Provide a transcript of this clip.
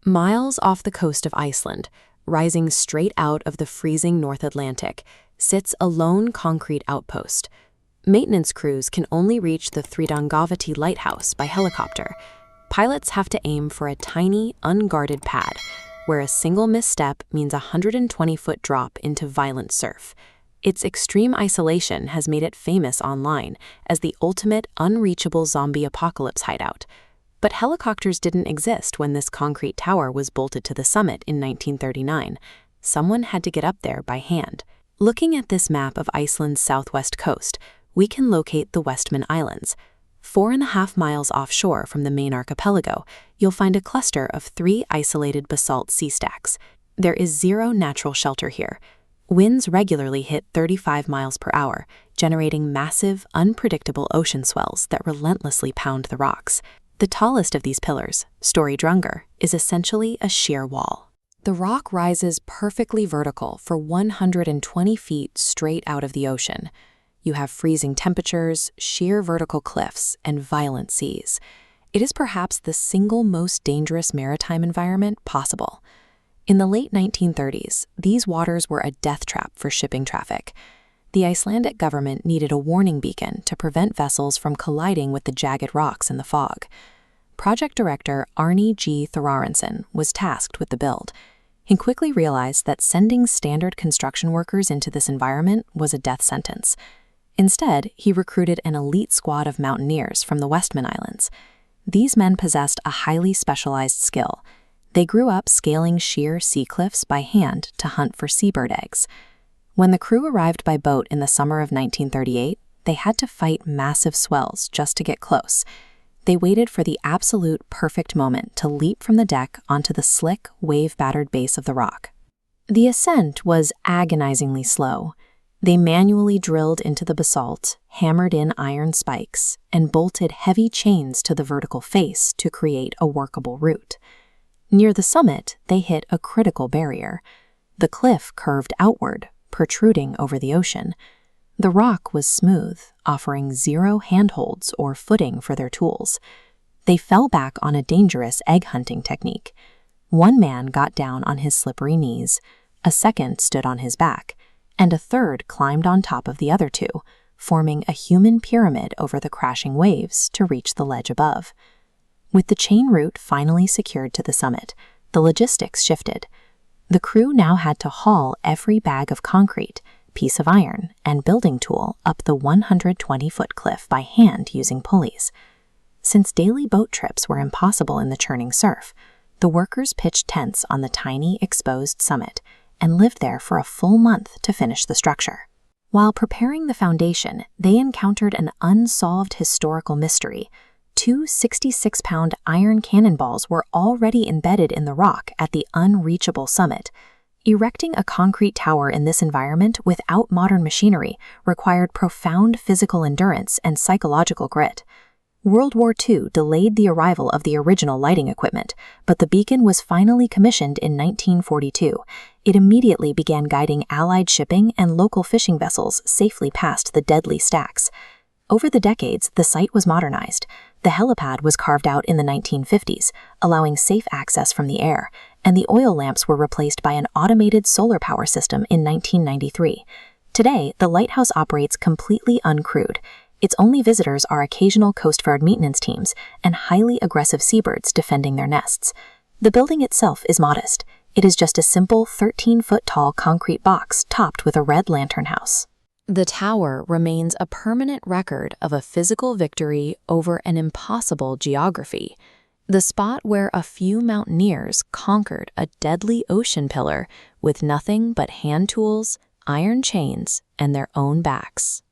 Miles off the coast of Iceland, rising straight out of the freezing North Atlantic, sits a lone concrete outpost. Maintenance crews can only reach the Þrídrangaviti Lighthouse by helicopter. Pilots have to aim for a tiny, unguarded pad, where a single misstep means a 120-foot drop into violent surf. Its extreme isolation has made it famous online as the ultimate unreachable zombie apocalypse hideout. But helicopters didn't exist when this concrete tower was bolted to the summit in 1939. Someone had to get up there by hand. Looking at this map of Iceland's southwest coast, we can locate the Westman Islands. 4.5 miles offshore from the main archipelago, you'll find a cluster of 3 isolated basalt sea stacks. There is zero natural shelter here. Winds regularly hit 35 miles per hour, generating massive, unpredictable ocean swells that relentlessly pound the rocks. The tallest of these pillars, Þrídrangaviti, is essentially a sheer wall. The rock rises perfectly vertical for 120 feet straight out of the ocean. You have freezing temperatures, sheer vertical cliffs, and violent seas. It is perhaps the single most dangerous maritime environment possible. In the late 1930s, these waters were a death trap for shipping traffic. The Icelandic government needed a warning beacon to prevent vessels from colliding with the jagged rocks in the fog. Project director Árni G. Þórarinsson was tasked with the build. He quickly realized that sending standard construction workers into this environment was a death sentence. Instead, he recruited an elite squad of mountaineers from the Westman Islands. These men possessed a highly specialized skill. They grew up scaling sheer sea cliffs by hand to hunt for seabird eggs. When the crew arrived by boat in the summer of 1938, they had to fight massive swells just to get close. They waited for the absolute perfect moment to leap from the deck onto the slick, wave-battered base of the rock. The ascent was agonizingly slow. They manually drilled into the basalt, hammered in iron spikes, and bolted heavy chains to the vertical face to create a workable route. Near the summit, they hit a critical barrier. The cliff curved outward, protruding over the ocean. The rock was smooth, offering zero handholds or footing for their tools. They fell back on a dangerous egg hunting technique. One man got down on his slippery knees, a second stood on his back, and a third climbed on top of the other two, forming a human pyramid over the crashing waves to reach the ledge above. With the chain route finally secured to the summit, the logistics shifted. The crew now had to haul every bag of concrete, piece of iron, and building tool up the 120-foot cliff by hand using pulleys. Since daily boat trips were impossible in the churning surf, the workers pitched tents on the tiny, exposed summit and lived there for a full month to finish the structure. While preparing the foundation, they encountered an unsolved historical mystery. 2 66-pound iron cannonballs were already embedded in the rock at the unreachable summit. Erecting a concrete tower in this environment without modern machinery required profound physical endurance and psychological grit. World War II delayed the arrival of the original lighting equipment, but the beacon was finally commissioned in 1942. It immediately began guiding Allied shipping and local fishing vessels safely past the deadly stacks. Over the decades, the site was modernized. The helipad was carved out in the 1950s, allowing safe access from the air, and the oil lamps were replaced by an automated solar power system in 1993. Today, the lighthouse operates completely uncrewed. Its only visitors are occasional Coast Guard maintenance teams and highly aggressive seabirds defending their nests. The building itself is modest. It is just a simple 13-foot-tall concrete box topped with a red lantern house. The tower remains a permanent record of a physical victory over an impossible geography. The spot where a few mountaineers conquered a deadly ocean pillar with nothing but hand tools, iron chains, and their own backs.